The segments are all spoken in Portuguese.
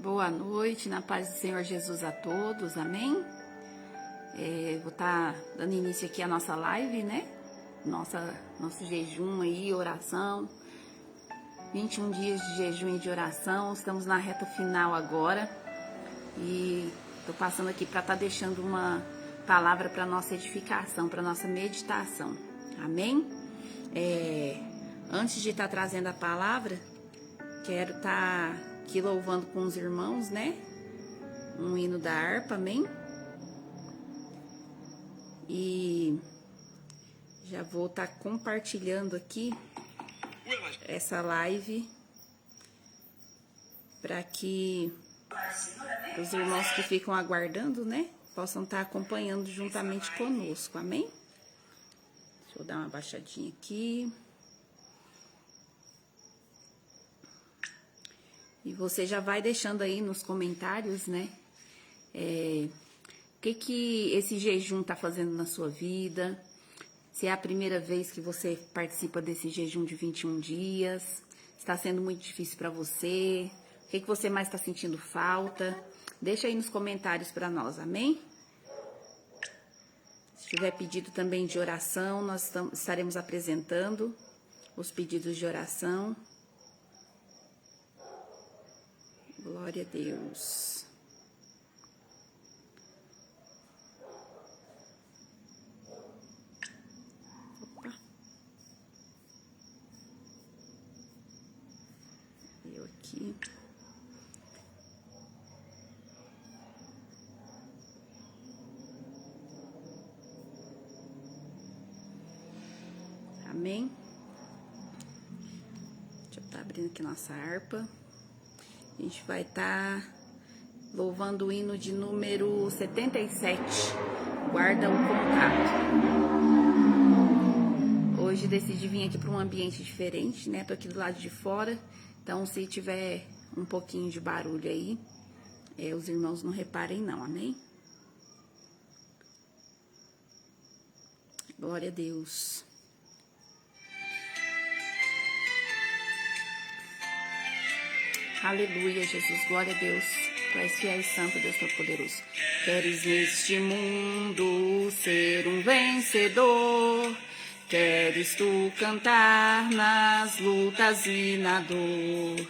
Boa noite, na paz do Senhor Jesus a todos, amém? Vou estar dando início aqui à nossa live, né? Nosso jejum aí, oração. 21 dias de jejum e de oração, estamos na reta final agora. E estou passando aqui para estar deixando uma palavra para nossa edificação, para nossa meditação, amém? Antes de estar trazendo a palavra, quero estar aqui louvando com os irmãos, né? Um hino da harpa, amém? E já vou estar compartilhando aqui essa live para que os irmãos que ficam aguardando, né, possam estar acompanhando juntamente conosco, amém? Deixa eu dar uma baixadinha aqui. E você já vai deixando aí nos comentários, né, o que esse jejum tá fazendo na sua vida, se é a primeira vez que você participa desse jejum de 21 dias, está sendo muito difícil para você, o que você mais está sentindo falta, deixa aí nos comentários para nós, amém? Se tiver pedido também de oração, nós estaremos apresentando os pedidos de oração. Glória a Deus. Opa. Eu aqui. Amém? Deixa eu estar abrindo aqui nossa harpa. A gente vai estar louvando o hino de número 77, Guarda o Contato. Hoje decidi vir aqui para um ambiente diferente, né? Tô aqui do lado de fora, então se tiver um pouquinho de barulho aí, os irmãos não reparem não, amém? Glória a Deus. Aleluia, Jesus, glória a Deus. Tu és fiel e santo, Deus Todo-Poderoso. Queres neste mundo ser um vencedor, queres tu cantar nas lutas e na dor,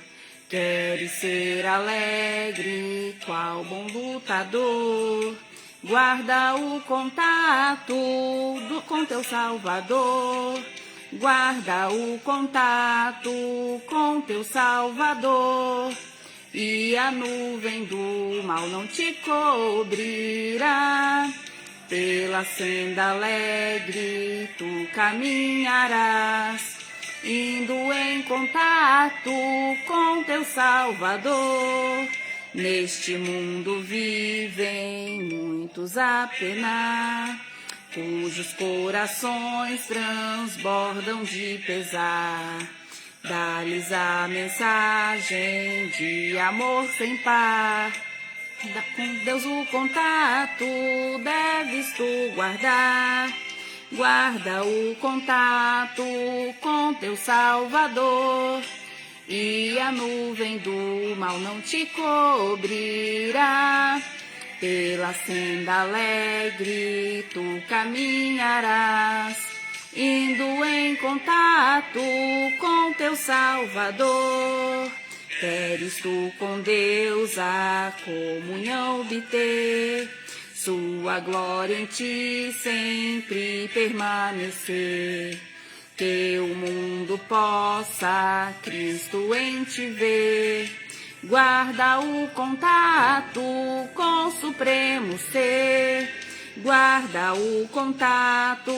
queres ser alegre, qual bom lutador, guarda o contato com teu Salvador. Guarda o contato com teu Salvador, e a nuvem do mal não te cobrirá. Pela senda alegre tu caminharás, indo em contato com teu Salvador. Neste mundo vivem muitos a penar, cujos corações transbordam de pesar. Dá-lhes a mensagem de amor sem par. Com Deus o contato deves tu guardar. Guarda o contato com teu Salvador, e a nuvem do mal não te cobrirá. Pela senda alegre tu caminharás, indo em contato com teu Salvador. Queres tu com Deus a comunhão obter, sua glória em ti sempre permanecer. Que o mundo possa Cristo em ti ver. Guarda o contato com o Supremo Ser, guarda o contato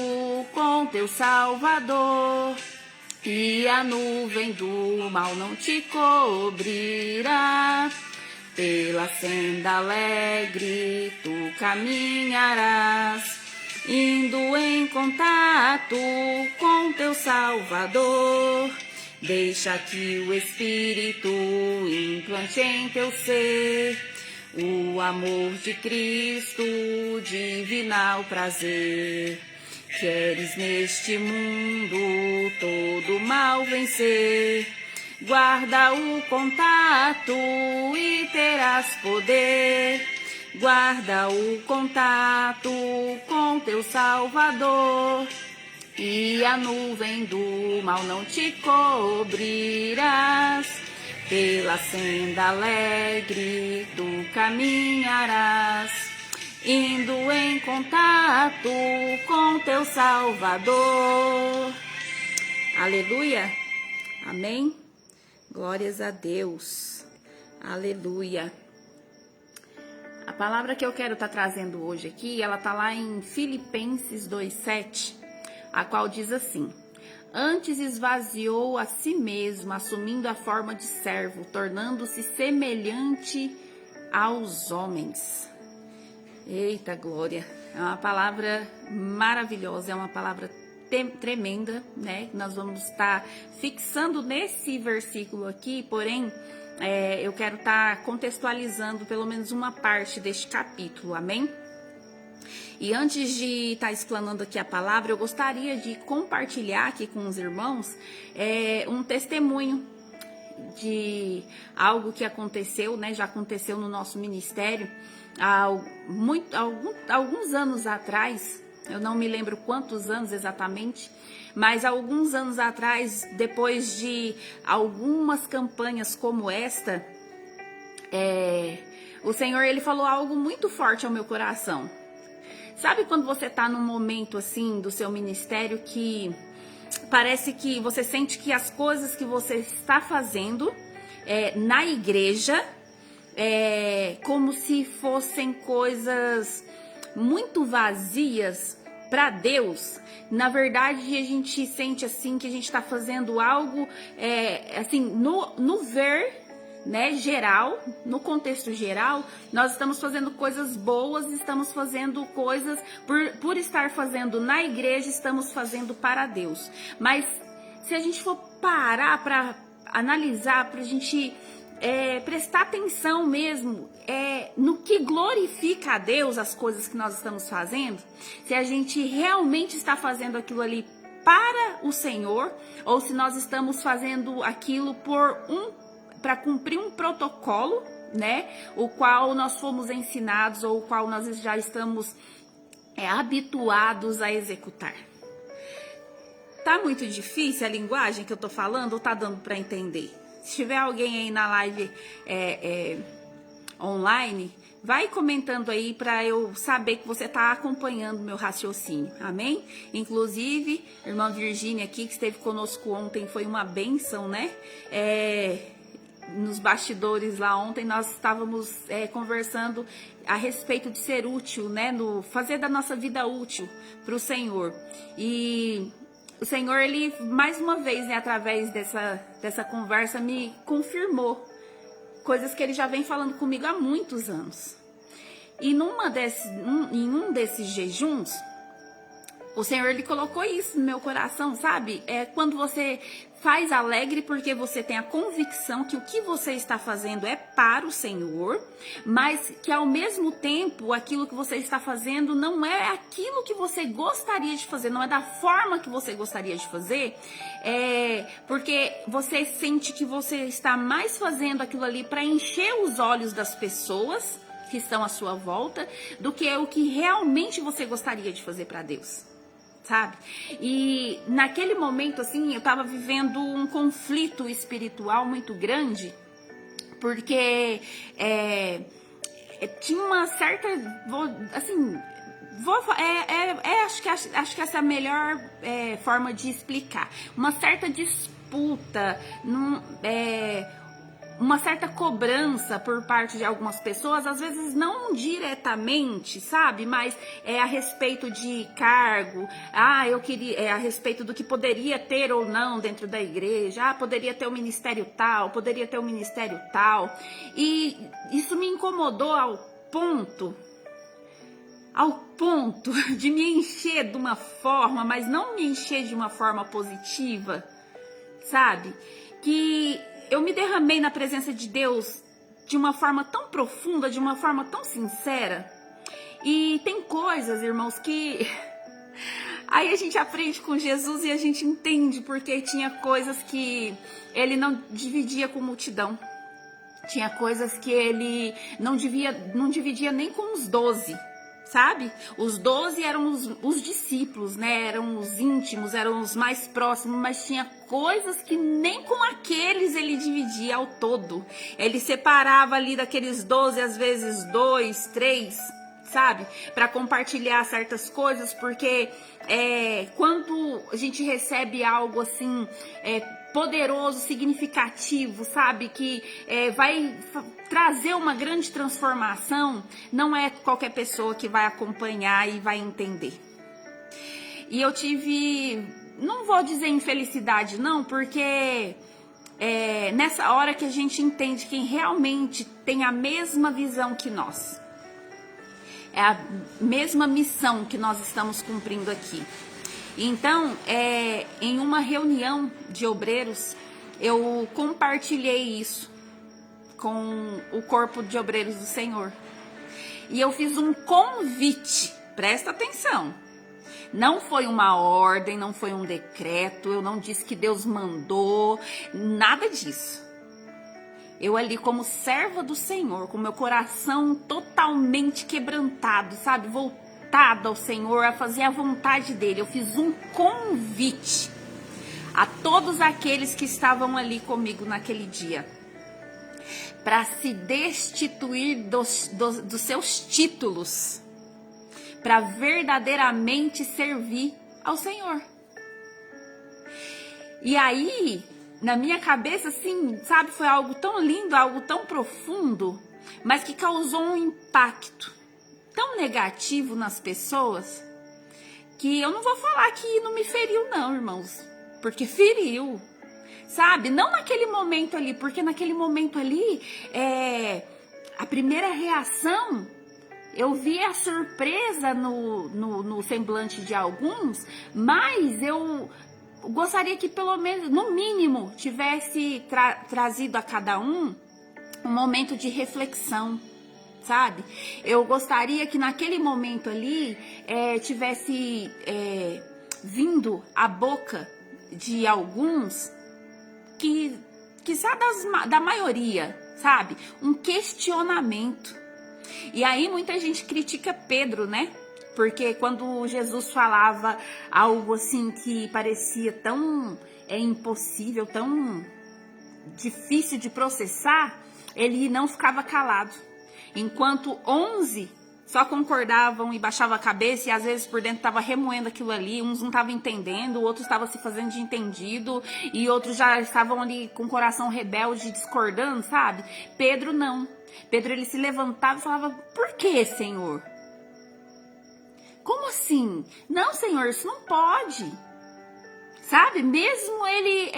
com teu Salvador, e a nuvem do mal não te cobrirá. Pela senda alegre tu caminharás, indo em contato com teu Salvador. Deixa que o Espírito implante em teu ser o amor de Cristo, divinal prazer. Queres neste mundo todo mal vencer, Guarda o contato e terás poder. Guarda o contato com teu Salvador. E a nuvem do mal não te cobrirás. Pela senda alegre tu caminharás, indo em contato com teu Salvador. Aleluia. Amém. Glórias a Deus. Aleluia. A palavra que eu quero estar trazendo hoje aqui, ela está lá em Filipenses 2:7, a qual diz assim: antes esvaziou a si mesmo, assumindo a forma de servo, tornando-se semelhante aos homens. Eita glória! É uma palavra maravilhosa, é uma palavra tremenda, né? Nós vamos estar fixando nesse versículo aqui, porém, eu quero estar contextualizando pelo menos uma parte deste capítulo, amém? E antes de estar explanando aqui a palavra, eu gostaria de compartilhar aqui com os irmãos um testemunho de algo que aconteceu, né? Já aconteceu no nosso ministério há alguns anos atrás. Eu não me lembro quantos anos exatamente, mas há alguns anos atrás, depois de algumas campanhas como esta, o Senhor, ele falou algo muito forte ao meu coração. Sabe quando você tá num momento assim do seu ministério que parece que você sente que as coisas que você está fazendo na igreja como se fossem coisas muito vazias para Deus? Na verdade, a gente sente assim que a gente está fazendo algo assim no ver, né, geral, no contexto geral, nós estamos fazendo coisas boas, estamos fazendo coisas por estar fazendo na igreja, estamos fazendo para Deus. Mas se a gente for parar para analisar, para a gente prestar atenção mesmo no que glorifica a Deus, as coisas que nós estamos fazendo, se a gente realmente está fazendo aquilo ali para o Senhor, ou se nós estamos fazendo aquilo para cumprir um protocolo, né, o qual nós fomos ensinados ou o qual nós já estamos habituados a executar. Tá muito difícil a linguagem que eu tô falando ou tá dando para entender? Se tiver alguém aí na live online, vai comentando aí para eu saber que você tá acompanhando meu raciocínio, amém? Inclusive, a irmã Virgínia aqui, que esteve conosco ontem, foi uma bênção, né? Nos bastidores lá ontem nós estávamos conversando a respeito de ser útil, né? No fazer da nossa vida útil para o Senhor. E o Senhor, ele mais uma vez, né, através dessa conversa, me confirmou coisas que ele já vem falando comigo há muitos anos. E em um desses jejuns, o Senhor, ele colocou isso no meu coração, sabe? Quando você faz alegre porque você tem a convicção que o que você está fazendo é para o Senhor, mas que ao mesmo tempo aquilo que você está fazendo não é aquilo que você gostaria de fazer, não é da forma que você gostaria de fazer, porque você sente que você está mais fazendo aquilo ali para encher os olhos das pessoas que estão à sua volta do que o que realmente você gostaria de fazer para Deus. Sabe? E naquele momento, assim, eu tava vivendo um conflito espiritual muito grande, porque tinha uma certa, assim, acho que essa é a melhor forma de explicar, uma certa disputa, uma certa cobrança por parte de algumas pessoas, às vezes não diretamente, sabe? Mas a respeito de cargo, eu queria, a respeito do que poderia ter ou não dentro da igreja, poderia ter um ministério tal, poderia ter um ministério tal, e isso me incomodou ao ponto de me encher de uma forma, mas não me encher de uma forma positiva, sabe? Que eu me derramei na presença de Deus de uma forma tão profunda, de uma forma tão sincera. E tem coisas, irmãos, que Aí a gente aprende com Jesus e a gente entende porque tinha coisas que ele não dividia com multidão. Tinha coisas que ele não dividia nem com os 12, sabe? Os 12 eram os discípulos, né? Eram os íntimos, eram os mais próximos, mas tinha coisas que nem com aqueles ele dividia ao todo. Ele separava ali daqueles 12, às vezes 2, 3, sabe? Para compartilhar certas coisas, porque quando a gente recebe algo assim, poderoso, significativo, sabe? Que vai trazer uma grande transformação, não é qualquer pessoa que vai acompanhar e vai entender. E eu tive, não vou dizer infelicidade não, porque nessa hora que a gente entende quem realmente tem a mesma visão que nós. É a mesma missão que nós estamos cumprindo aqui. Então, em uma reunião de obreiros, eu compartilhei isso com o corpo de obreiros do Senhor. E eu fiz um convite, presta atenção. Não foi uma ordem, não foi um decreto, eu não disse que Deus mandou, nada disso. Eu ali como serva do Senhor, com meu coração totalmente quebrantado, sabe? Voltado ao Senhor, a fazer a vontade dele. Eu fiz um convite a todos aqueles que estavam ali comigo naquele dia, para se destituir dos seus títulos, para verdadeiramente servir ao Senhor. E aí, na minha cabeça, assim, sabe, foi algo tão lindo, algo tão profundo, mas que causou um impacto tão negativo nas pessoas, que eu não vou falar que não me feriu não, irmãos, porque feriu, sabe? Não naquele momento ali, porque naquele momento ali, a primeira reação, eu vi a surpresa no semblante de alguns, mas eu gostaria que pelo menos, no mínimo, tivesse trazido a cada um momento de reflexão, sabe? Eu gostaria que naquele momento ali tivesse vindo à boca de alguns, quizá da maioria, sabe? Um questionamento. E aí muita gente critica Pedro, né? Porque quando Jesus falava algo assim que parecia tão impossível, tão difícil de processar, ele não ficava calado. Enquanto 11 só concordavam e baixavam a cabeça e às vezes por dentro estava remoendo aquilo ali, uns não estavam entendendo, outros estavam se fazendo de entendido e outros já estavam ali com o coração rebelde, discordando, sabe? Pedro não. Pedro, ele se levantava e falava: por que, Senhor? Como assim? Não, Senhor, isso não pode. Sabe? Mesmo ele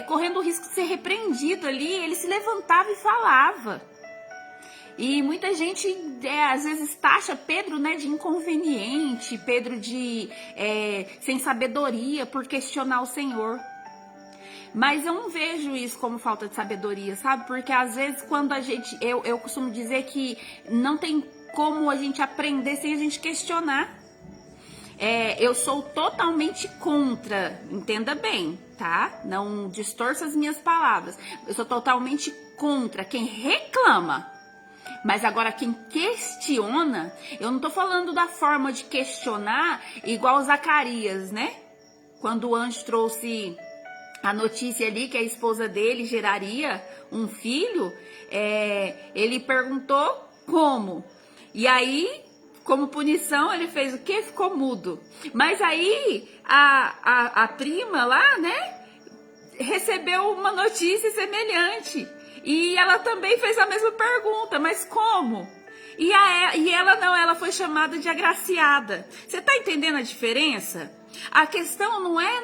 correndo o risco de ser repreendido ali, ele se levantava e falava. E muita gente às vezes taxa Pedro, né, de inconveniente, Pedro de sem sabedoria por questionar o Senhor. Mas eu não vejo isso como falta de sabedoria, sabe? Porque às vezes quando eu costumo dizer que não tem como a gente aprender sem a gente questionar. Eu sou totalmente contra, entenda bem, tá? Não distorça as minhas palavras. Eu sou totalmente contra quem reclama. Mas agora quem questiona, eu não tô falando da forma de questionar igual Zacarias, né? Quando o anjo trouxe a notícia ali que a esposa dele geraria um filho, ele perguntou como. E aí, como punição, ele fez o quê? Ficou mudo. Mas aí, a prima lá, né, recebeu uma notícia semelhante. E ela também fez a mesma pergunta, mas como? E ela não, ela foi chamada de agraciada. Você tá entendendo a diferença? A questão não é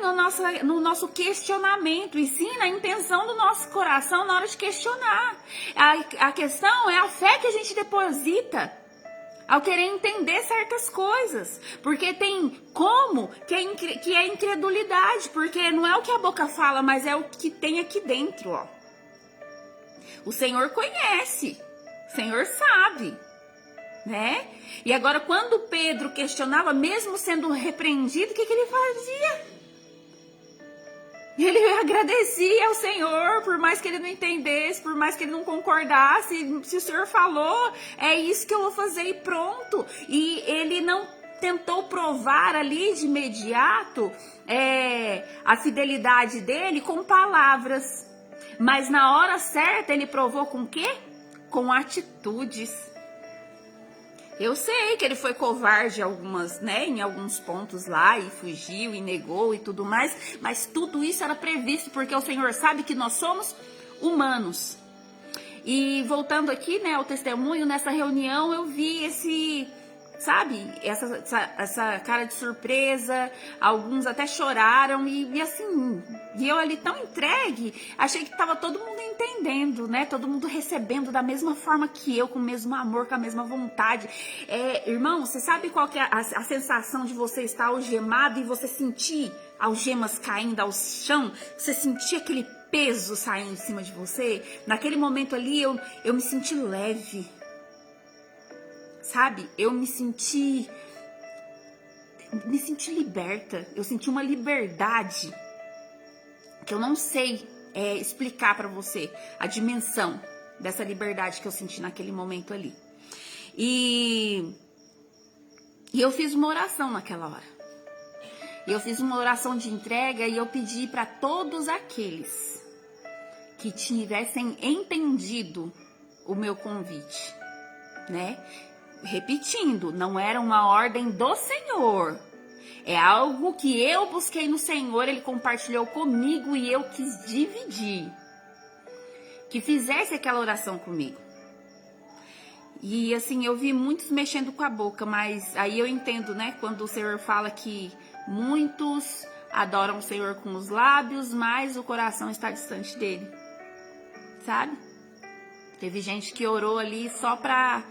no nosso questionamento, e sim na intenção do nosso coração na hora de questionar. A questão é a fé que a gente deposita ao querer entender certas coisas. Porque tem como que é incredulidade, porque não é o que a boca fala, mas é o que tem aqui dentro, ó. O Senhor conhece, o Senhor sabe, né? E agora, quando Pedro questionava, mesmo sendo repreendido, o que ele fazia? Ele agradecia ao Senhor, por mais que ele não entendesse, por mais que ele não concordasse. Se o Senhor falou, é isso que eu vou fazer e pronto. E ele não tentou provar ali de imediato a fidelidade dele com palavras. Mas na hora certa ele provou com o quê? Com atitudes. Eu sei que ele foi covarde em alguns pontos lá, e fugiu e negou e tudo mais, mas tudo isso era previsto, porque o Senhor sabe que nós somos humanos. E voltando aqui, né, ao testemunho, nessa reunião eu vi essa cara de surpresa, alguns até choraram e assim, e eu ali tão entregue, achei que tava todo mundo entendendo, né, todo mundo recebendo da mesma forma que eu, com o mesmo amor, com a mesma vontade. Irmão, você sabe qual que é a sensação de você estar algemado e você sentir algemas caindo ao chão, você sentir aquele peso saindo de cima de você? Naquele momento ali eu me senti leve. Sabe, eu me senti liberta, eu senti uma liberdade que eu não sei explicar pra você a dimensão dessa liberdade que eu senti naquele momento ali. E eu fiz uma oração naquela hora. E eu fiz uma oração de entrega e eu pedi para todos aqueles que tivessem entendido o meu convite, né? Repetindo, não era uma ordem do Senhor, é algo que eu busquei no Senhor, Ele compartilhou comigo e eu quis dividir, que fizesse aquela oração comigo. E assim, eu vi muitos mexendo com a boca, mas aí eu entendo, né, quando o Senhor fala que muitos adoram o Senhor com os lábios, mas o coração está distante dele, sabe? Teve gente que orou ali só pra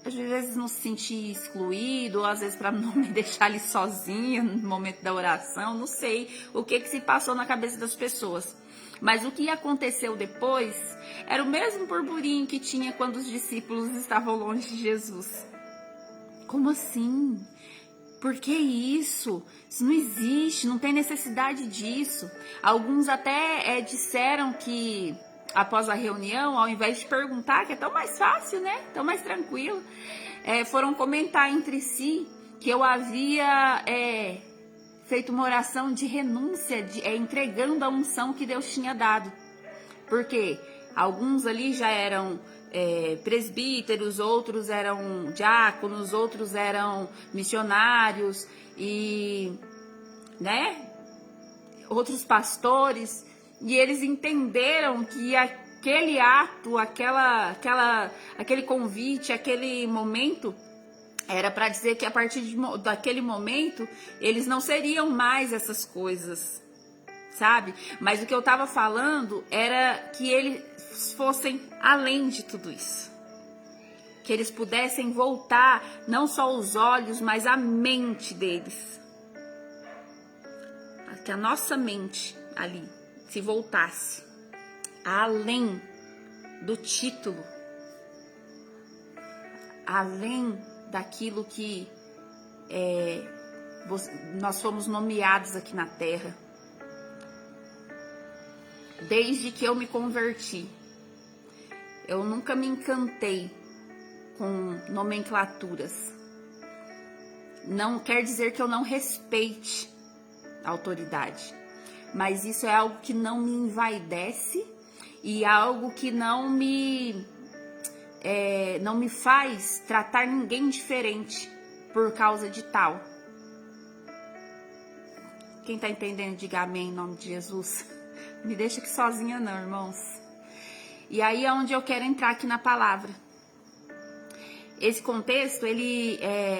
às vezes não se sentir excluído, ou às vezes para não me deixar ali sozinha no momento da oração, não sei o que se passou na cabeça das pessoas. Mas o que aconteceu depois era o mesmo burburinho que tinha quando os discípulos estavam longe de Jesus. Como assim? Por que isso? Isso não existe, não tem necessidade disso. Alguns até disseram que após a reunião, ao invés de perguntar, que é tão mais fácil, né? Tão mais tranquilo, foram comentar entre si que eu havia feito uma oração de renúncia, entregando a unção que Deus tinha dado. Porque alguns ali já eram presbíteros, outros eram diáconos, outros eram missionários e, né? Outros pastores. E eles entenderam que aquele ato, aquele convite, aquele momento, era para dizer que a partir daquele momento, eles não seriam mais essas coisas, sabe? Mas o que eu estava falando era que eles fossem além de tudo isso. Que eles pudessem voltar, não só os olhos, mas a mente deles. Que a nossa mente ali se voltasse além do título, além daquilo que nós fomos nomeados aqui na terra. Desde que eu me converti, eu nunca me encantei com nomenclaturas. Não quer dizer que eu não respeite a autoridade. Mas isso é algo que não me envaidece e algo que não me faz tratar ninguém diferente por causa de tal. Quem tá entendendo, diga amém em nome de Jesus. Me deixa aqui sozinha não, irmãos. E aí é onde eu quero entrar aqui na palavra. Esse contexto, ele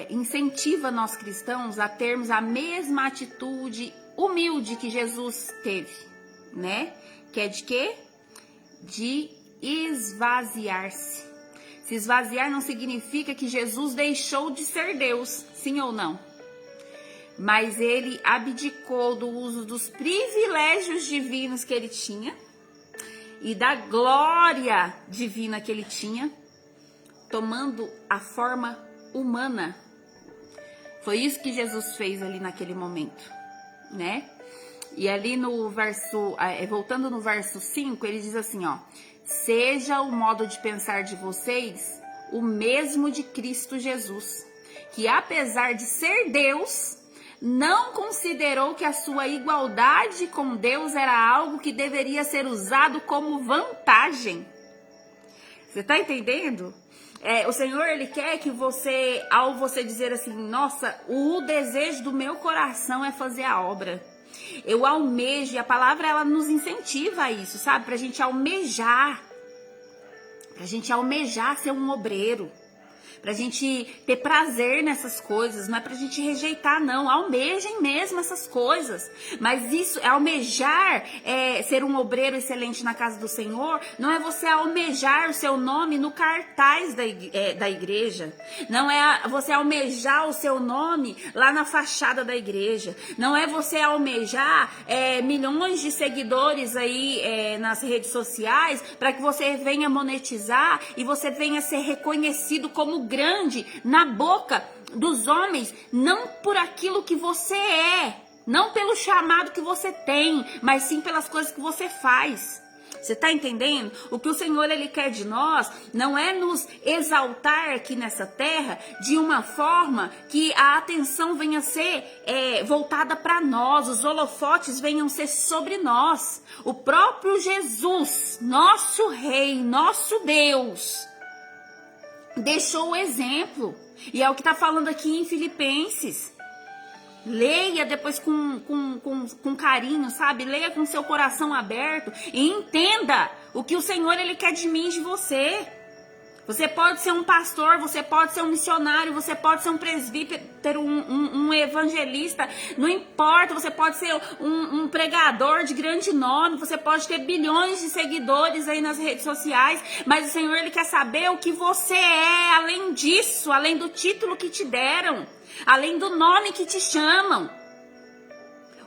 incentiva nós cristãos a termos a mesma atitude humilde que Jesus teve, né? Que é de quê? De esvaziar-se. Se esvaziar não significa que Jesus deixou de ser Deus, sim ou não? Mas ele abdicou do uso dos privilégios divinos que ele tinha e da glória divina que ele tinha tomando a forma humana. Foi isso que Jesus fez ali naquele momento, né? E ali no verso, voltando no verso 5, ele diz assim, ó: seja o modo de pensar de vocês o mesmo de Cristo Jesus, que apesar de ser Deus, não considerou que a sua igualdade com Deus era algo que deveria ser usado como vantagem. Você tá entendendo? O Senhor, Ele quer que você, ao você dizer assim, nossa, o desejo do meu coração é fazer a obra. Eu almejo, e a palavra ela nos incentiva a isso, sabe? Pra gente almejar ser um obreiro. Pra gente ter prazer nessas coisas, não é pra gente rejeitar, não. Almejem mesmo essas coisas. Mas isso, almejar ser um obreiro excelente na casa do Senhor, não é você almejar o seu nome no cartaz da igreja. Não é você almejar o seu nome lá na fachada da igreja. Não é você almejar milhões de seguidores aí nas redes sociais para que você venha monetizar e você venha ser reconhecido como grande na boca dos homens, não por aquilo que você é, não pelo chamado que você tem, mas sim pelas coisas que você faz. Você tá entendendo? O que o Senhor Ele quer de nós não é nos exaltar aqui nessa terra de uma forma que a atenção venha a ser voltada para nós, os holofotes venham a ser sobre nós. O próprio Jesus, nosso Rei, nosso Deus, deixou o exemplo. E é o que está falando aqui em Filipenses. Leia depois com carinho, sabe? Leia com seu coração aberto e entenda o que o Senhor Ele quer de mim e de você. Você pode ser um pastor, você pode ser um missionário, você pode ser um presbítero, um evangelista, não importa, você pode ser um pregador de grande nome, você pode ter bilhões de seguidores aí nas redes sociais, mas o Senhor Ele quer saber o que você é, além disso, além do título que te deram, além do nome que te chamam.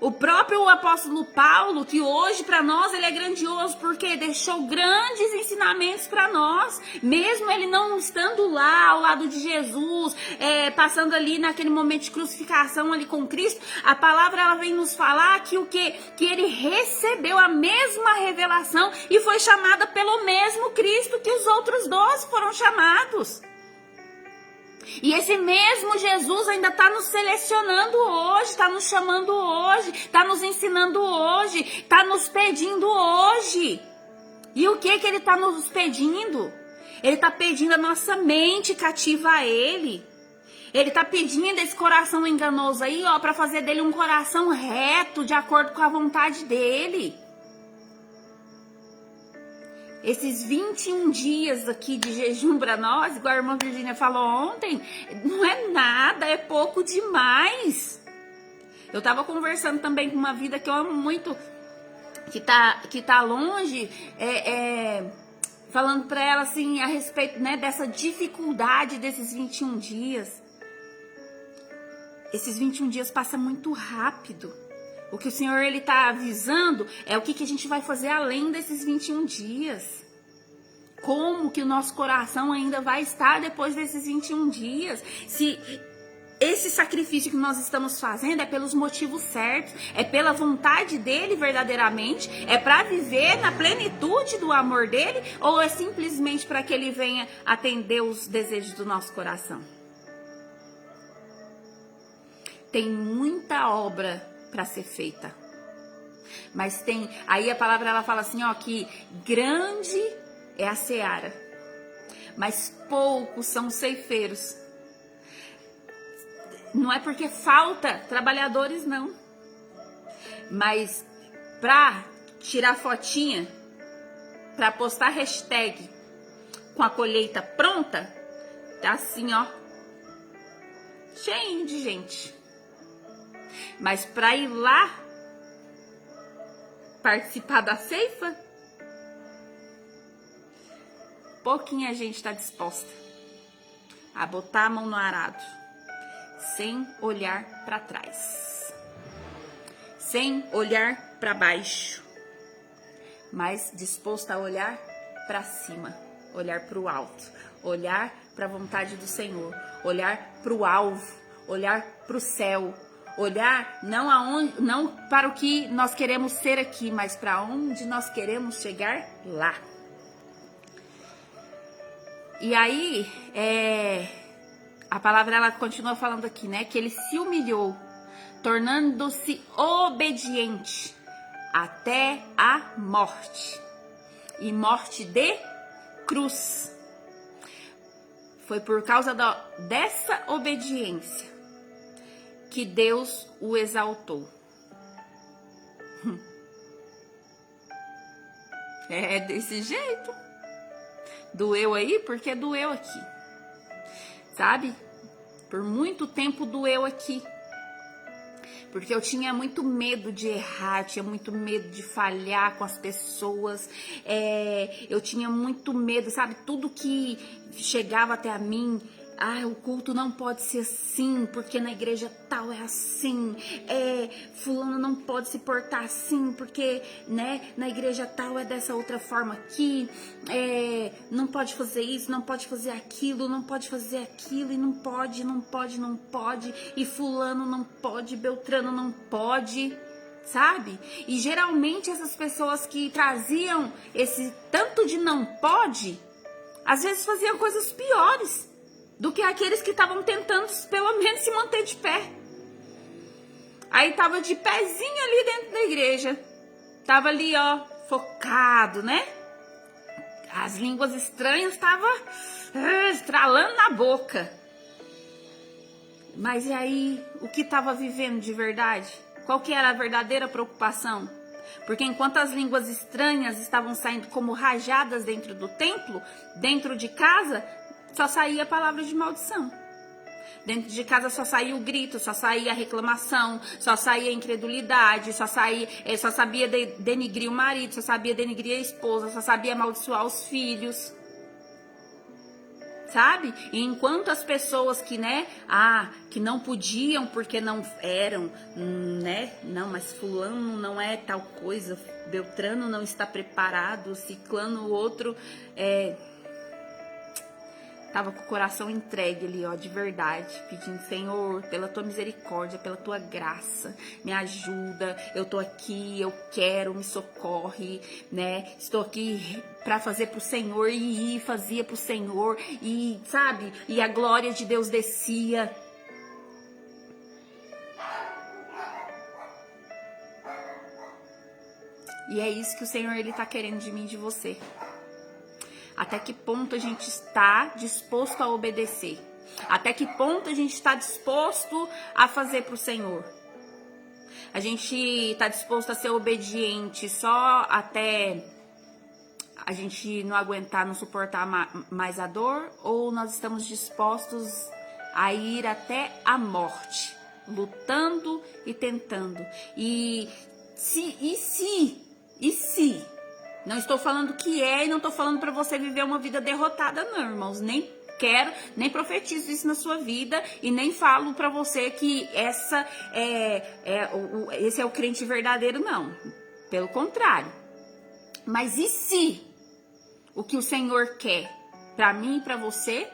O próprio apóstolo Paulo, que hoje para nós ele é grandioso, porque deixou grandes ensinamentos para nós, mesmo ele não estando lá ao lado de Jesus, passando ali naquele momento de crucificação ali com Cristo, a palavra ela vem nos falar que que ele recebeu a mesma revelação e foi chamada pelo mesmo Cristo que os outros 12 foram chamados. E esse mesmo Jesus ainda está nos selecionando hoje, está nos chamando hoje, está nos ensinando hoje, está nos pedindo hoje. E o que ele está nos pedindo? Ele está pedindo a nossa mente cativa a Ele. Ele está pedindo esse coração enganoso aí, ó, para fazer dele um coração reto, de acordo com a vontade dele. Esses 21 dias aqui de jejum para nós, igual a irmã Virgínia falou ontem, não é nada, é pouco demais. Eu tava conversando também com uma vida que eu amo muito, que tá longe, falando para ela assim, a respeito, né, dessa dificuldade desses 21 dias. Esses 21 dias passam muito rápido. O que o Senhor ele tá avisando é o que a gente vai fazer além desses 21 dias. Como que o nosso coração ainda vai estar depois desses 21 dias? Se esse sacrifício que nós estamos fazendo é pelos motivos certos, é pela vontade dele verdadeiramente, é para viver na plenitude do amor dele, ou é simplesmente para que ele venha atender os desejos do nosso coração? Tem muita obra para ser feita, mas tem, aí a palavra ela fala assim, ó, que grande é a seara, mas poucos são os ceifeiros. Não é porque falta trabalhadores, não, mas para tirar fotinha, para postar hashtag com a colheita pronta, tá assim, ó, cheio de gente. Mas para ir lá participar da ceifa, pouquinha gente está disposta a botar a mão no arado, sem olhar para trás, sem olhar para baixo, mas disposta a olhar para cima. olhar para o alto, olhar para a vontade do Senhor, olhar para o alvo, olhar para o céu, olhar não para o que nós queremos ser aqui, mas para onde nós queremos chegar lá. E aí, a palavra ela continua falando aqui, né? Que ele se humilhou, tornando-se obediente até a morte. E morte de cruz. Foi por causa dessa obediência que Deus o exaltou. É desse jeito. Doeu aí porque doeu aqui. Sabe? Por muito tempo doeu aqui. Porque eu tinha muito medo de errar, tinha muito medo de falhar com as pessoas. Eu tinha muito medo, sabe? Tudo que chegava até a mim, o culto não pode ser assim, porque na igreja tal é assim. Fulano não pode se portar assim, porque, né, na igreja tal é dessa outra forma aqui. Não pode fazer isso, não pode fazer aquilo, não pode fazer aquilo, e não pode. E fulano não pode, Beltrano não pode, sabe? E geralmente essas pessoas que traziam esse tanto de não pode, às vezes faziam coisas piores do que aqueles que estavam tentando pelo menos se manter de pé. Aí tava de pezinho ali dentro da igreja, tava ali, ó, focado, né? As línguas estranhas estavam estralando na boca. Mas e aí, o que estava vivendo de verdade? Qual que era a verdadeira preocupação? Porque enquanto as línguas estranhas estavam saindo como rajadas dentro do templo, dentro de casa, só saía palavra de maldição. Dentro de casa só saía o grito, só saía a reclamação, só saía a incredulidade, só sabia denigrir o marido, só sabia denigrir a esposa, só sabia amaldiçoar os filhos. Sabe? E enquanto as pessoas que, né, que não podiam porque não eram, né, não, mas fulano não é tal coisa, Beltrano não está preparado, ciclano o outro, tava com o coração entregue ali, ó, de verdade, pedindo, Senhor, pela tua misericórdia, pela tua graça, me ajuda, eu tô aqui, eu quero, me socorre, né, estou aqui para fazer pro Senhor, e fazia pro Senhor, e sabe, e a glória de Deus descia. E é isso que o Senhor, ele tá querendo de mim e de você. Até que ponto a gente está disposto a obedecer? Até que ponto a gente está disposto a fazer para o Senhor? A gente está disposto a ser obediente só até a gente não aguentar, não suportar mais a dor? Ou nós estamos dispostos a ir até a morte, lutando e tentando? E se? Não estou falando que e não estou falando para você viver uma vida derrotada, não, irmãos. Nem quero, nem profetizo isso na sua vida e nem falo para você que esse é o crente verdadeiro, não. Pelo contrário. Mas e se o que o Senhor quer para mim e para você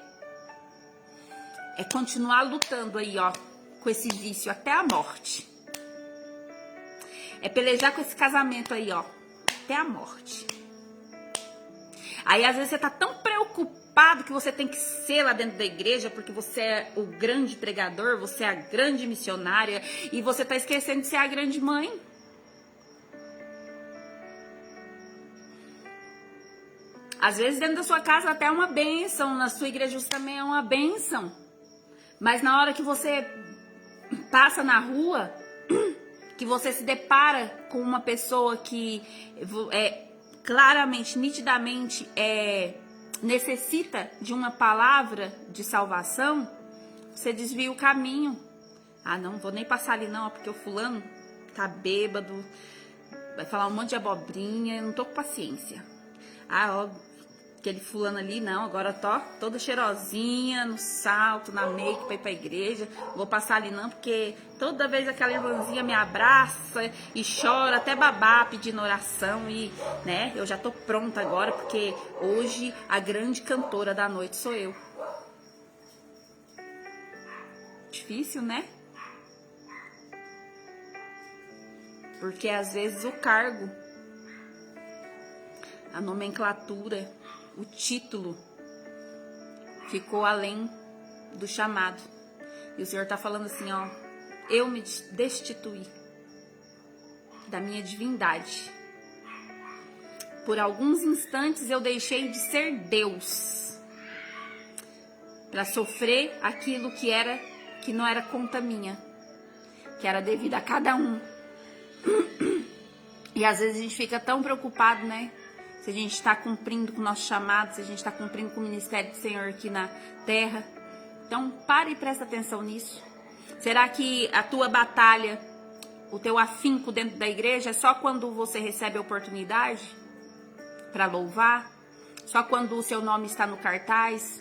é continuar lutando aí, ó, com esse vício até a morte? É pelejar com esse casamento aí, ó, até a morte. Aí às vezes você tá tão preocupado que você tem que ser lá dentro da igreja porque você é o grande pregador, você é a grande missionária e você tá esquecendo de ser a grande mãe. Às vezes dentro da sua casa até é uma bênção, na sua igreja você também é uma bênção. Mas na hora que você passa na rua, que você se depara com uma pessoa que claramente, nitidamente necessita de uma palavra de salvação, você desvia o caminho. Não vou nem passar ali não, porque o fulano tá bêbado, vai falar um monte de abobrinha, eu não tô com paciência. aquele fulano ali, não, agora tô toda cheirosinha, no salto, na make pra ir pra igreja, vou passar ali não, porque toda vez aquela irmãzinha me abraça e chora, até babar pedindo oração e, né, eu já tô pronta agora, porque hoje a grande cantora da noite sou eu. Difícil, né? Porque às vezes o cargo, a nomenclatura, o título ficou além do chamado. E o Senhor tá falando assim, ó, eu me destituí da minha divindade. Por alguns instantes eu deixei de ser Deus para sofrer aquilo que não era conta minha, que era devido a cada um. E às vezes a gente fica tão preocupado, né? Se a gente está cumprindo com o nosso chamado, se a gente está cumprindo com o ministério do Senhor aqui na terra. Então, pare e presta atenção nisso. Será que a tua batalha, o teu afinco dentro da igreja é só quando você recebe a oportunidade para louvar? Só quando o seu nome está no cartaz?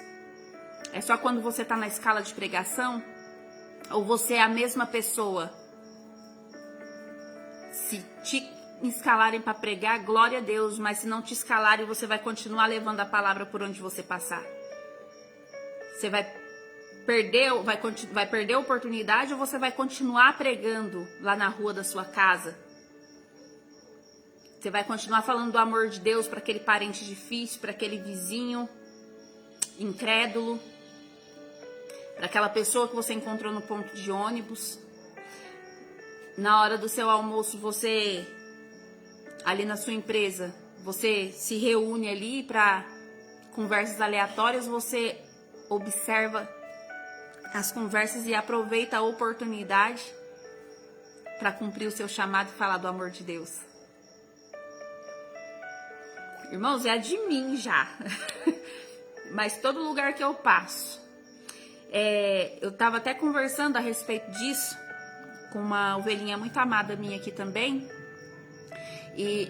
É só quando você está na escala de pregação? Ou você é a mesma pessoa? Se te escalarem para pregar, glória a Deus, mas se não te escalarem, você vai continuar levando a palavra por onde você passar. Você vai perder a oportunidade ou você vai continuar pregando lá na rua da sua casa? Você vai continuar falando do amor de Deus para aquele parente difícil, para aquele vizinho incrédulo, para aquela pessoa que você encontrou no ponto de ônibus? Na hora do seu almoço, você, ali na sua empresa, você se reúne ali para conversas aleatórias, você observa as conversas e aproveita a oportunidade para cumprir o seu chamado e falar do amor de Deus. Irmãos, é de mim já. Mas todo lugar que eu passo. Eu estava até conversando a respeito disso com uma ovelhinha muito amada minha aqui também. E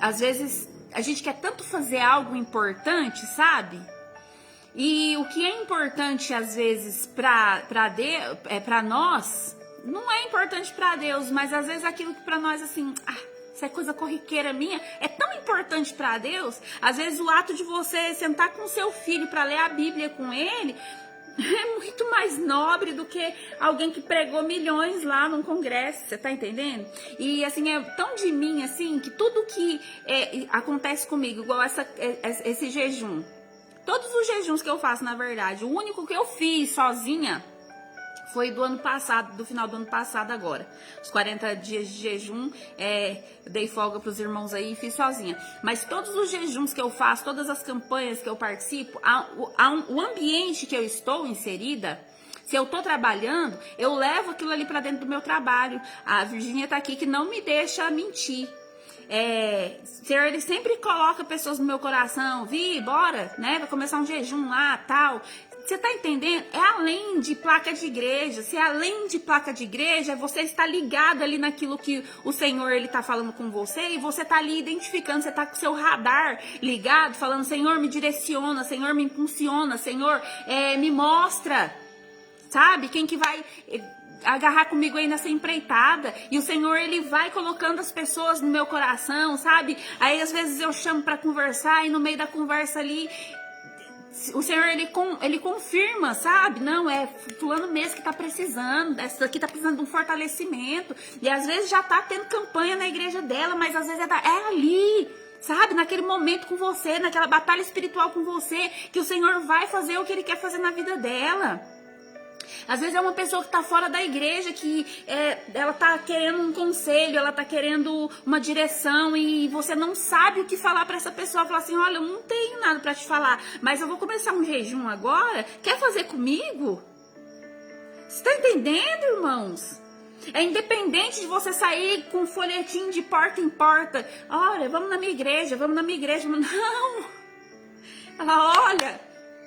às vezes a gente quer tanto fazer algo importante, sabe? E o que é importante às vezes para nós, não é importante para Deus, mas às vezes aquilo que para nós assim, isso é coisa corriqueira minha, é tão importante para Deus. Às vezes o ato de você sentar com seu filho para ler a Bíblia com ele é muito mais nobre do que alguém que pregou milhões lá num congresso, você tá entendendo? E assim, é tão de mim assim, que tudo que acontece comigo, igual esse jejum, todos os jejuns que eu faço, na verdade, o único que eu fiz sozinha foi do ano passado, do final do ano passado agora. Os 40 dias de jejum, eu dei folga para os irmãos aí e fiz sozinha. Mas todos os jejuns que eu faço, todas as campanhas que eu participo, o ambiente que eu estou inserida, se eu estou trabalhando, eu levo aquilo ali para dentro do meu trabalho. A Virgínia está aqui que não me deixa mentir. O Senhor, ele sempre coloca pessoas no meu coração, bora, né? Vai começar um jejum lá, tal. Você tá entendendo? É além de placa de igreja. Se é além de placa de igreja, você está ligado ali naquilo que o Senhor, ele tá falando com você, e você tá ali identificando, você tá com o seu radar ligado, falando, Senhor, me direciona, Senhor, me impulsiona, Senhor, me mostra, sabe? Quem que vai agarrar comigo aí nessa empreitada? E o Senhor, ele vai colocando as pessoas no meu coração, sabe? Aí às vezes eu chamo para conversar e no meio da conversa ali, o Senhor, ele confirma, sabe? Não, é fulano mesmo que tá precisando, essa aqui tá precisando de um fortalecimento. E às vezes já tá tendo campanha na igreja dela, mas às vezes é ali, sabe? Naquele momento com você, naquela batalha espiritual com você, que o Senhor vai fazer o que ele quer fazer na vida dela. Às vezes é uma pessoa que está fora da igreja, que ela está querendo um conselho, ela está querendo uma direção e você não sabe o que falar para essa pessoa. Fala assim, olha, eu não tenho nada para te falar, mas eu vou começar um jejum agora, quer fazer comigo? Você está entendendo, irmãos? É independente de você sair com um folhetim de porta em porta. Olha, vamos na minha igreja, vamos na minha igreja. Não! Ela, olha,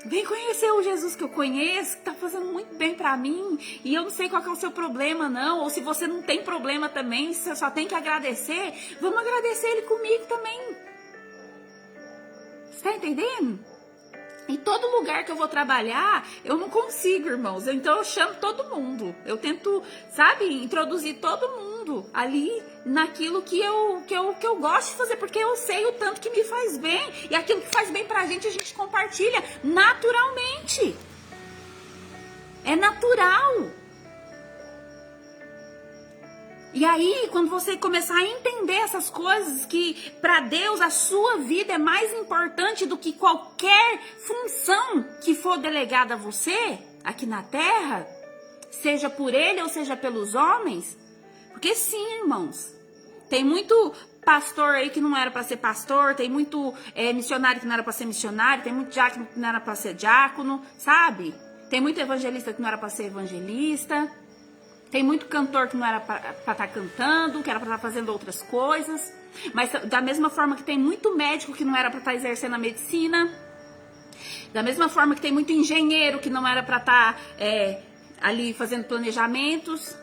vem conhecer o Jesus que eu conheço, que tá fazendo muito bem pra mim. E eu não sei qual que é o seu problema, não. Ou se você não tem problema também, você só tem que agradecer. Vamos agradecer ele comigo também. Você tá entendendo? Em todo lugar que eu vou trabalhar, eu não consigo, irmãos. Então eu chamo todo mundo. Eu tento, sabe, introduzir todo mundo ali naquilo que eu gosto de fazer, porque eu sei o tanto que me faz bem. E aquilo que faz bem pra gente, a gente compartilha naturalmente. É natural. E aí, quando você começar a entender essas coisas, que para Deus a sua vida é mais importante do que qualquer função que for delegada a você aqui na terra, seja por Ele ou seja pelos homens, porque sim, irmãos, tem muito pastor aí que não era para ser pastor, tem muito missionário que não era para ser missionário, tem muito diácono que não era para ser diácono, sabe? Tem muito evangelista que não era para ser evangelista. Tem muito cantor que não era para estar cantando, que era para estar fazendo outras coisas. Mas da mesma forma que tem muito médico que não era para estar exercendo a medicina. Da mesma forma que tem muito engenheiro que não era para estar ali fazendo planejamentos.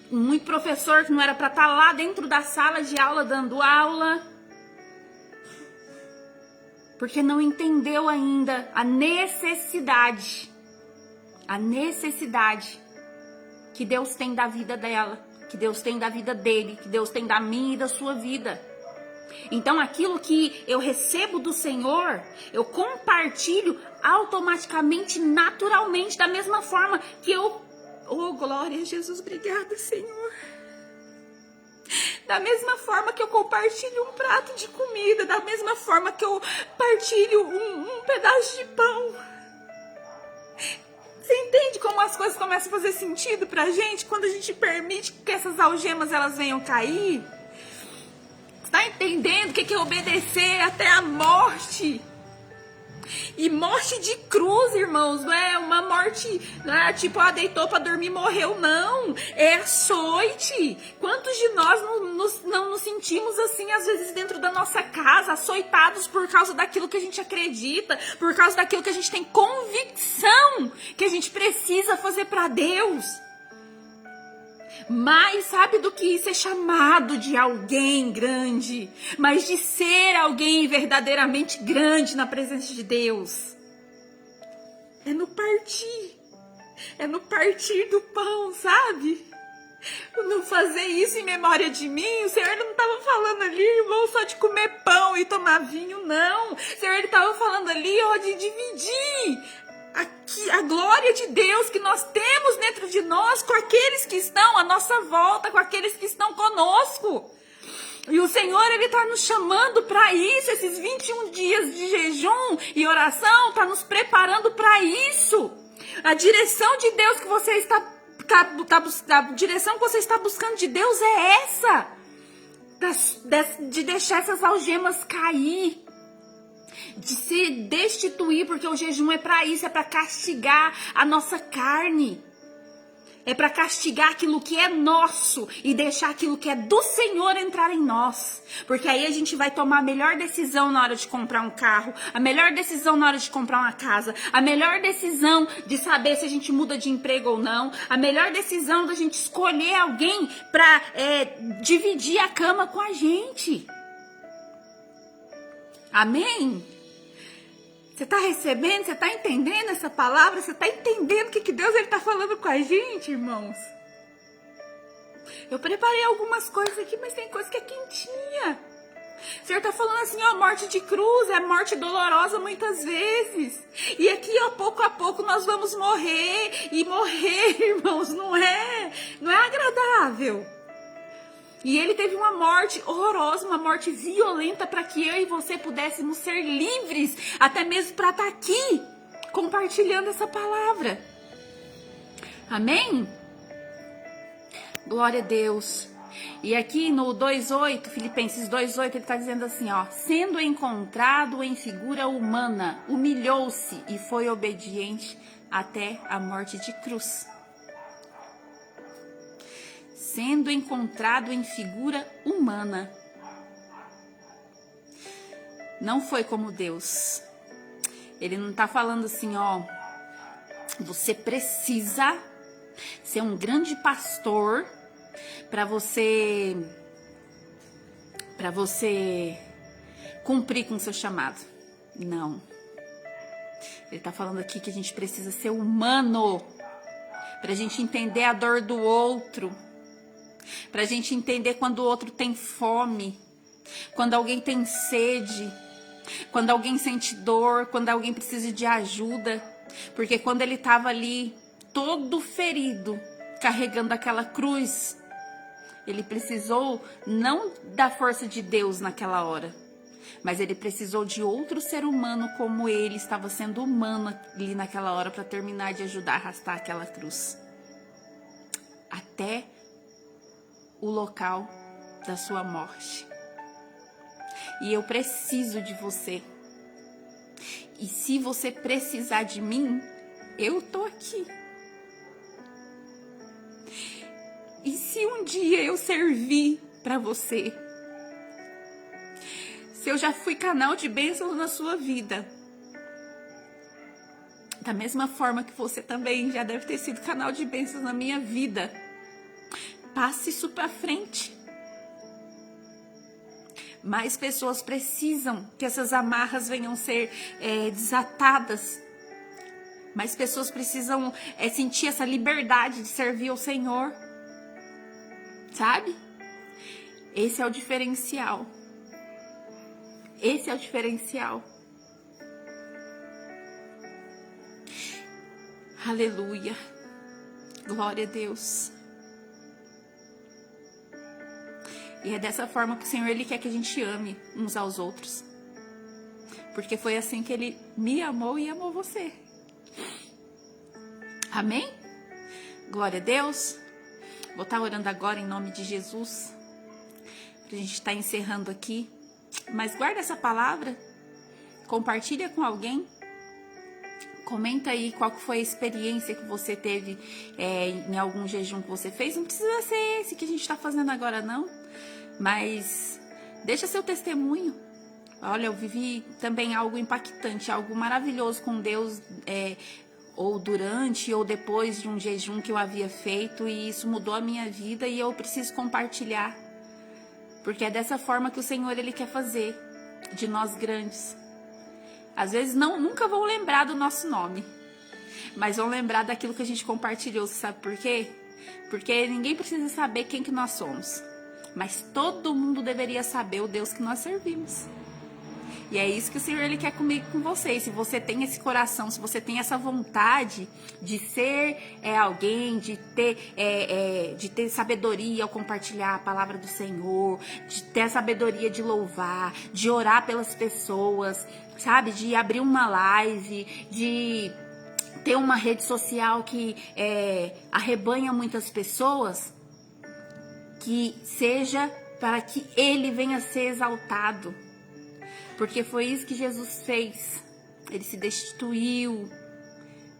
Muito professor que não era para estar lá dentro da sala de aula dando aula. Porque não entendeu ainda a necessidade. A necessidade que Deus tem da vida dela, que Deus tem da vida dele, que Deus tem da minha e da sua vida. Então aquilo que eu recebo do Senhor, eu compartilho automaticamente, naturalmente, da mesma forma que eu... Oh, glória a Jesus, obrigada, Senhor. Da mesma forma que eu compartilho um prato de comida, da mesma forma que eu partilho um pedaço de pão. Você entende como as coisas começam a fazer sentido pra gente quando a gente permite que essas algemas elas venham cair? Você tá entendendo o que é obedecer até a morte? E morte de cruz, irmãos, não é uma morte, não é tipo, deitou pra dormir, morreu, não. É açoite. Quantos de nós não nos sentimos assim, às vezes, dentro da nossa casa, açoitados por causa daquilo que a gente acredita, por causa daquilo que a gente tem convicção que a gente precisa fazer pra Deus. Mas sabe do que ser chamado de alguém grande, mas de ser alguém verdadeiramente grande na presença de Deus? É no partir do pão, sabe? Não fazer isso em memória de mim. O Senhor não estava falando ali, irmão, só de comer pão e tomar vinho, não. O Senhor estava falando ali, de dividir a glória de Deus que nós temos dentro de nós com aqueles que estão à nossa volta, com aqueles que estão conosco. E o Senhor, Ele está nos chamando para isso. Esses 21 dias de jejum e oração está nos preparando para isso. A direção de Deus que você a direção que você está buscando de Deus é essa. De deixar essas algemas cair. De se destituir, porque o jejum é para isso, é para castigar a nossa carne. É para castigar aquilo que é nosso e deixar aquilo que é do Senhor entrar em nós. Porque aí a gente vai tomar a melhor decisão na hora de comprar um carro, a melhor decisão na hora de comprar uma casa, a melhor decisão de saber se a gente muda de emprego ou não, a melhor decisão da gente escolher alguém para dividir a cama com a gente. Amém? Você está recebendo? Você está entendendo essa palavra? Você está entendendo o que Deus está falando com a gente, irmãos? Eu preparei algumas coisas aqui, mas tem coisa que é quentinha. O Senhor está falando assim, morte de cruz, é morte dolorosa muitas vezes. E aqui, pouco a pouco, nós vamos morrer. E morrer, irmãos, não é agradável. E ele teve uma morte horrorosa, uma morte violenta para que eu e você pudéssemos ser livres, até mesmo para estar aqui compartilhando essa palavra. Amém? Glória a Deus. E aqui no 2:8, Filipenses 2:8, ele está dizendo assim, sendo encontrado em figura humana, humilhou-se e foi obediente até a morte de cruz. Sendo encontrado em figura humana. Não foi como Deus. Ele não está falando assim, você precisa ser um grande pastor para você cumprir com o seu chamado. Não. Ele está falando aqui que a gente precisa ser humano, para a gente entender a dor do outro, para a gente entender quando o outro tem fome, quando alguém tem sede, quando alguém sente dor, quando alguém precisa de ajuda. Porque quando ele estava ali, todo ferido, carregando aquela cruz, ele precisou não da força de Deus naquela hora, mas ele precisou de outro ser humano como ele estava sendo humano ali naquela hora para terminar de ajudar a arrastar aquela cruz até o local da sua morte. E eu preciso de você. E se você precisar de mim, eu tô aqui. E se um dia eu servir para você, se eu já fui canal de bênçãos na sua vida, da mesma forma que você também já deve ter sido canal de bênçãos na minha vida, passe isso para frente. Mais pessoas precisam que essas amarras venham ser desatadas. Mais pessoas precisam sentir essa liberdade de servir ao Senhor. Sabe? Esse é o diferencial. Esse é o diferencial. Aleluia. Glória a Deus. E é dessa forma que o Senhor, Ele quer que a gente ame uns aos outros. Porque foi assim que Ele me amou e amou você. Amém? Glória a Deus. Vou estar orando agora em nome de Jesus. A gente está encerrando aqui. Mas guarda essa palavra. Compartilha com alguém. Comenta aí qual que foi a experiência que você teve em algum jejum que você fez. Não precisa ser esse que a gente está fazendo agora, não. Mas deixa seu testemunho. Olha, eu vivi também algo impactante, algo maravilhoso com Deus, ou durante ou depois de um jejum que eu havia feito, e isso mudou a minha vida e eu preciso compartilhar. Porque é dessa forma que o Senhor, Ele quer fazer de nós grandes. Às vezes nunca vão lembrar do nosso nome, mas vão lembrar daquilo que a gente compartilhou. Você sabe por quê? Porque ninguém precisa saber quem que nós somos, mas todo mundo deveria saber o Deus que nós servimos. E é isso que o Senhor, Ele quer comigo, com vocês. Se você tem esse coração, se você tem essa vontade de ser alguém, de ter sabedoria ao compartilhar a palavra do Senhor, de ter a sabedoria de louvar, de orar pelas pessoas, sabe? De abrir uma live, de ter uma rede social que arrebanha muitas pessoas, que seja para que Ele venha a ser exaltado. Porque foi isso que Jesus fez. Ele se destituiu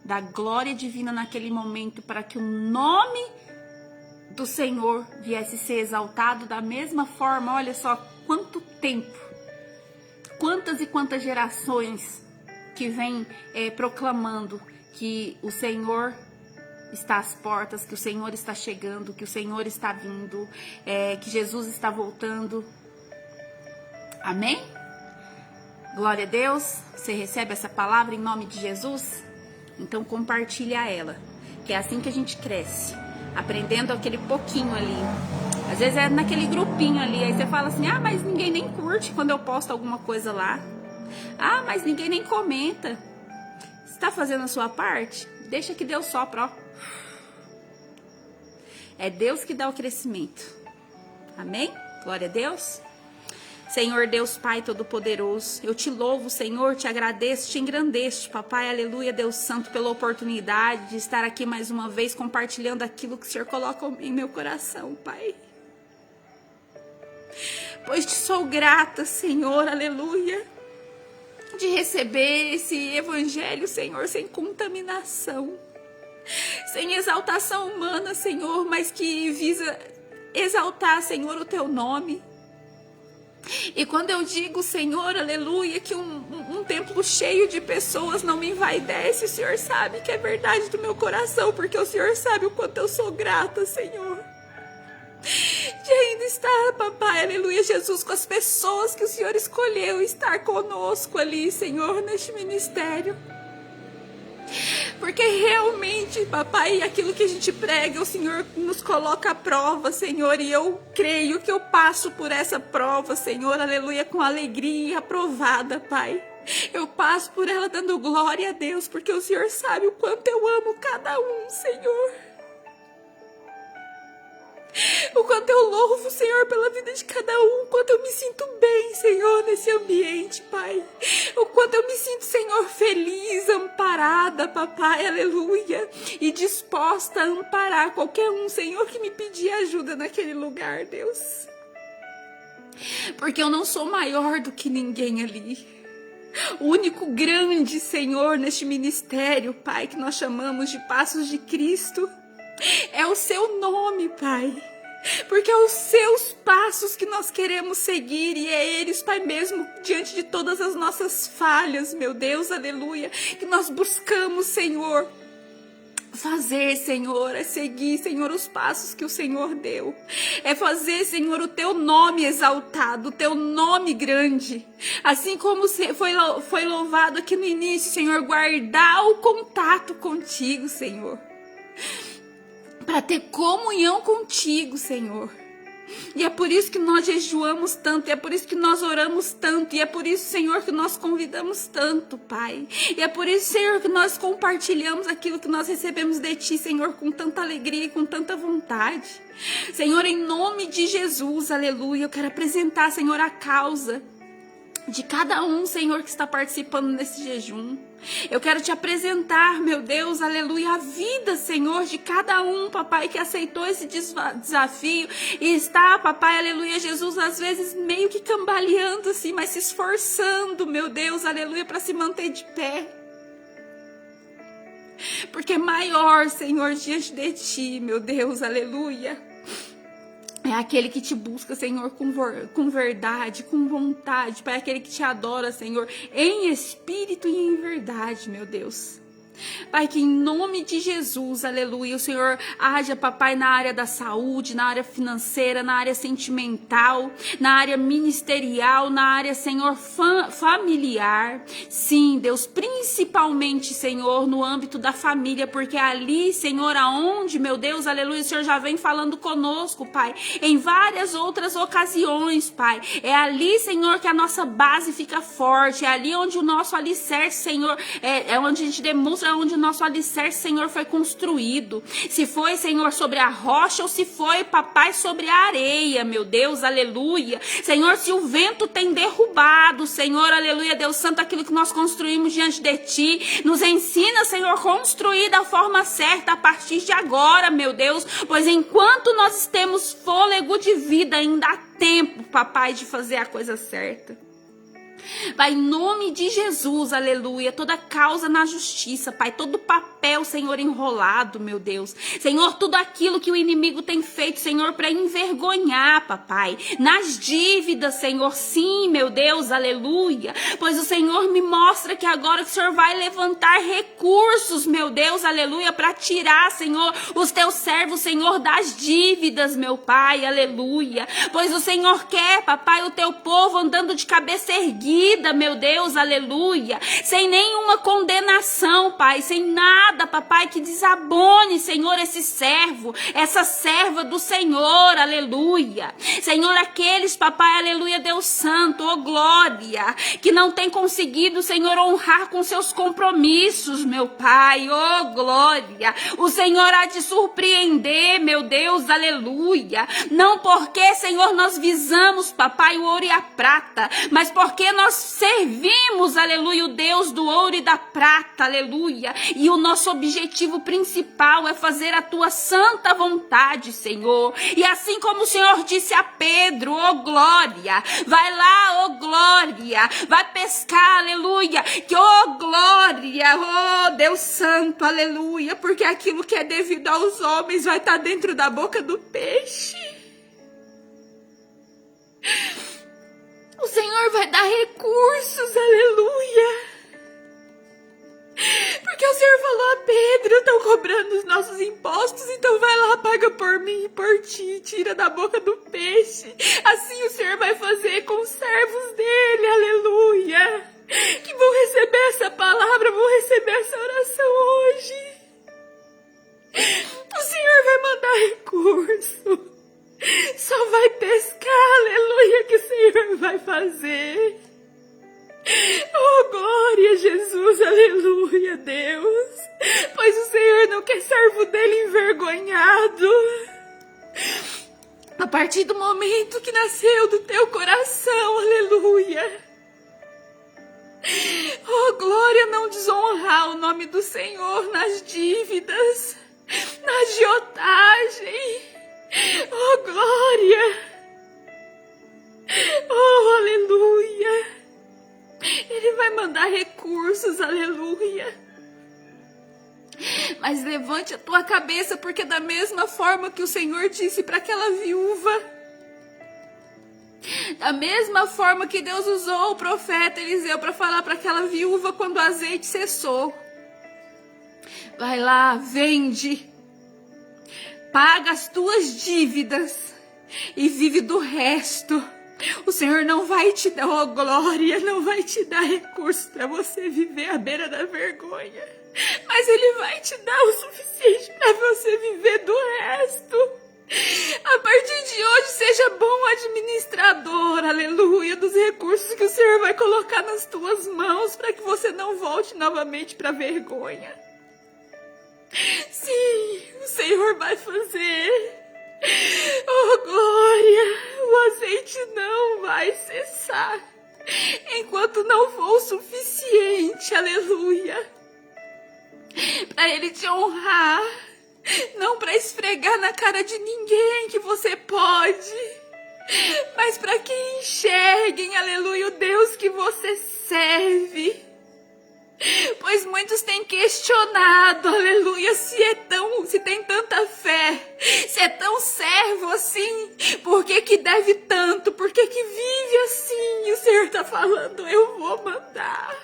da glória divina naquele momento para que o nome do Senhor viesse ser exaltado da mesma forma. Olha só quanto tempo, quantas e quantas gerações que vêm proclamando que o Senhor está às portas, que o Senhor está chegando, que o Senhor está vindo, que Jesus está voltando. Amém? Glória a Deus. Você recebe essa palavra em nome de Jesus? Então compartilha ela, que é assim que a gente cresce, aprendendo aquele pouquinho ali. Às vezes é naquele grupinho ali, aí você fala assim: ah, mas ninguém nem curte quando eu posto alguma coisa lá. Ah, mas ninguém nem comenta. Você está fazendo a sua parte? Deixa que Deus sopra, ó. É Deus que dá o crescimento. Amém? Glória a Deus. Senhor Deus Pai Todo-Poderoso, eu te louvo, Senhor, te agradeço, te engrandeço, Papai, aleluia, Deus Santo, pela oportunidade de estar aqui mais uma vez compartilhando aquilo que o Senhor coloca em meu coração, Pai. Pois te sou grata, Senhor, aleluia, de receber esse evangelho, Senhor, sem contaminação, sem exaltação humana, Senhor, mas que visa exaltar, Senhor, o teu nome. E quando eu digo, Senhor, aleluia, que um templo cheio de pessoas não me envaidece, o Senhor sabe que é verdade do meu coração, porque o Senhor sabe o quanto eu sou grata, Senhor. de ainda estar, papai, aleluia, Jesus, com as pessoas que o Senhor escolheu estar conosco ali, Senhor, neste ministério. Porque realmente, papai, aquilo que a gente prega, o Senhor nos coloca à prova, Senhor, e eu creio que eu passo por essa prova, Senhor, aleluia, com alegria aprovada, Pai. Eu passo por ela dando glória a Deus, porque o Senhor sabe o quanto eu amo cada um, Senhor. O quanto eu louvo o Senhor pela vida de cada um, o quanto eu me sinto bem, Senhor, nesse ambiente, Pai. O quanto eu me sinto, Senhor, feliz, amparada, papai, aleluia. E disposta a amparar qualquer um, Senhor, que me pedir ajuda naquele lugar, Deus. Porque eu não sou maior do que ninguém ali. O único grande, Senhor, neste ministério, Pai, que nós chamamos de Passos de Cristo, é o seu nome, Pai. Porque é os seus passos que nós queremos seguir, e é eles, Pai, mesmo diante de todas as nossas falhas, meu Deus, aleluia, que nós buscamos, Senhor, fazer, Senhor, é seguir, Senhor, os passos que o Senhor deu. É fazer, Senhor, o teu nome exaltado, o teu nome grande. Assim como foi louvado aqui no início, Senhor, guardar o contato contigo, Senhor. Para ter comunhão contigo, Senhor. E é por isso que nós jejuamos tanto, e é por isso que nós oramos tanto, e é por isso, Senhor, que nós convidamos tanto, Pai. E é por isso, Senhor, que nós compartilhamos aquilo que nós recebemos de Ti, Senhor, com tanta alegria e com tanta vontade. Senhor, em nome de Jesus, aleluia, eu quero apresentar, Senhor, a causa de cada um, Senhor, que está participando nesse jejum. Eu quero te apresentar, meu Deus, aleluia, a vida, Senhor, de cada um, papai, que aceitou esse desafio e está, papai, aleluia, Jesus, às vezes meio que cambaleando assim, mas se esforçando, meu Deus, aleluia, para se manter de pé. Porque maior, Senhor, diante de ti, meu Deus, aleluia, é aquele que te busca, Senhor, com verdade, com vontade, Pai, é aquele que te adora, Senhor, em espírito e em verdade, meu Deus. Pai, que em nome de Jesus, aleluia, o Senhor haja, papai, na área da saúde, na área financeira, na área sentimental, na área ministerial, na área, Senhor, familiar. Sim, Deus, principalmente, Senhor, no âmbito da família, porque é ali, Senhor, aonde, meu Deus, aleluia, o Senhor já vem falando conosco, Pai, em várias outras ocasiões, Pai. É ali, Senhor, que a nossa base fica forte, é ali onde o nosso alicerce, Senhor, é onde a gente demonstra onde o nosso alicerce, Senhor, foi construído. Se foi, Senhor, sobre a rocha ou se foi, papai, sobre a areia, meu Deus, aleluia. Senhor, se o vento tem derrubado, Senhor, aleluia, Deus Santo, aquilo que nós construímos diante de Ti, nos ensina, Senhor, construir da forma certa a partir de agora, meu Deus, pois enquanto nós temos fôlego de vida, ainda há tempo, papai, de fazer a coisa certa. Pai, em nome de Jesus, aleluia, toda causa na justiça, Pai, todo papel, Senhor, enrolado, meu Deus, Senhor, tudo aquilo que o inimigo tem feito, Senhor, para envergonhar, papai, nas dívidas, Senhor, sim, meu Deus, aleluia, pois o Senhor me mostra que agora que o Senhor vai levantar recursos, meu Deus, aleluia, para tirar, Senhor, os teus servos, Senhor, das dívidas, meu Pai, aleluia, pois o Senhor quer, papai, o teu povo andando de cabeça erguida, meu Deus, aleluia, sem nenhuma condenação, Pai, sem nada, papai, que desabone, Senhor, esse servo, essa serva do Senhor, aleluia, Senhor, aqueles, papai, aleluia, Deus Santo, oh glória, que não tem conseguido, Senhor, honrar com seus compromissos, meu Pai, oh glória, o Senhor há de surpreender, meu Deus, aleluia, não porque, Senhor, nós visamos, papai, o ouro e a prata, mas porque nós servimos, aleluia, o Deus do ouro e da prata, aleluia, e o nosso objetivo principal é fazer a tua santa vontade, Senhor, e assim como o Senhor disse a Pedro, oh glória, vai lá, oh glória, vai pescar, aleluia, que oh glória, oh Deus santo, aleluia, porque aquilo que é devido aos homens vai estar dentro da boca do peixe. O Senhor vai dar recursos, aleluia. Porque o Senhor falou a Pedro, estão cobrando os nossos impostos, então vai lá, paga por mim e por ti, tira da boca do peixe. Assim o Senhor vai fazer com os servos dele, aleluia, que vão receber essa palavra, vão receber essa oração hoje. O Senhor vai mandar recurso, só vai pescar, aleluia, que o Senhor vai fazer. Oh, glória a Jesus, aleluia, Deus, pois o Senhor não quer servo dele envergonhado. A partir do momento que nasceu do teu coração, aleluia. Oh, glória, não desonrar o nome do Senhor nas dívidas, na agiotagem. Oh, glória. Oh, aleluia. Ele vai mandar recursos, aleluia. Mas levante a tua cabeça, porque da mesma forma que o Senhor disse para aquela viúva, da mesma forma que Deus usou o profeta Eliseu para falar para aquela viúva quando o azeite cessou, vai lá, vende, paga as tuas dívidas e vive do resto. O Senhor não vai te dar, oh glória, não vai te dar recurso para você viver à beira da vergonha, mas Ele vai te dar o suficiente para você viver do resto. A partir de hoje, seja bom administrador, aleluia, dos recursos que o Senhor vai colocar nas tuas mãos para que você não volte novamente para a vergonha. Sim, o Senhor vai fazer. Oh, glória, o azeite não vai cessar enquanto não for o suficiente, aleluia, para Ele te honrar, não para esfregar na cara de ninguém que você pode, mas para que enxerguem, aleluia, o Deus que você serve. Pois muitos têm questionado, aleluia, se tem tanta fé, se é tão servo assim, por que deve tanto, por que vive assim? E o Senhor está falando, eu vou mandar.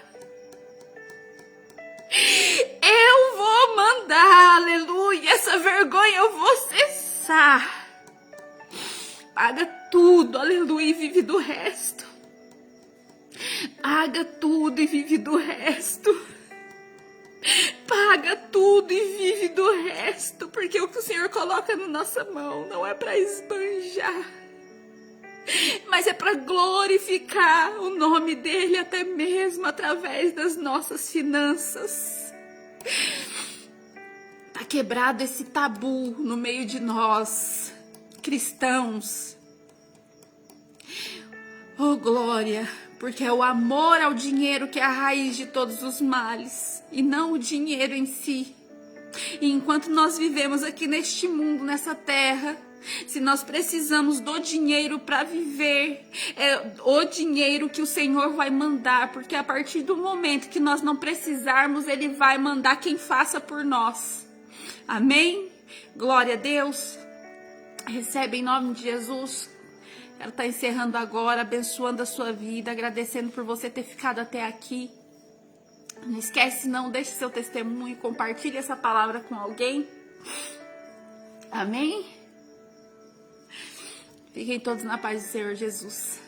Eu vou mandar, aleluia, essa vergonha eu vou cessar. Paga tudo, aleluia, e vive do resto. Paga tudo e vive do resto. Paga tudo e vive do resto, porque o que o Senhor coloca na nossa mão não é para esbanjar, mas é para glorificar o nome dEle, até mesmo através das nossas finanças. Tá quebrado esse tabu no meio de nós, cristãos. Oh, glória! Porque é o amor ao dinheiro que é a raiz de todos os males, e não o dinheiro em si. E enquanto nós vivemos aqui neste mundo, nessa terra, se nós precisamos do dinheiro para viver, é o dinheiro que o Senhor vai mandar, porque a partir do momento que nós não precisarmos, Ele vai mandar quem faça por nós. Amém? Glória a Deus. Recebe em nome de Jesus. Quero estar encerrando agora, abençoando a sua vida, agradecendo por você ter ficado até aqui. Não esquece, não, deixe seu testemunho, compartilhe essa palavra com alguém. Amém? Fiquem todos na paz do Senhor Jesus.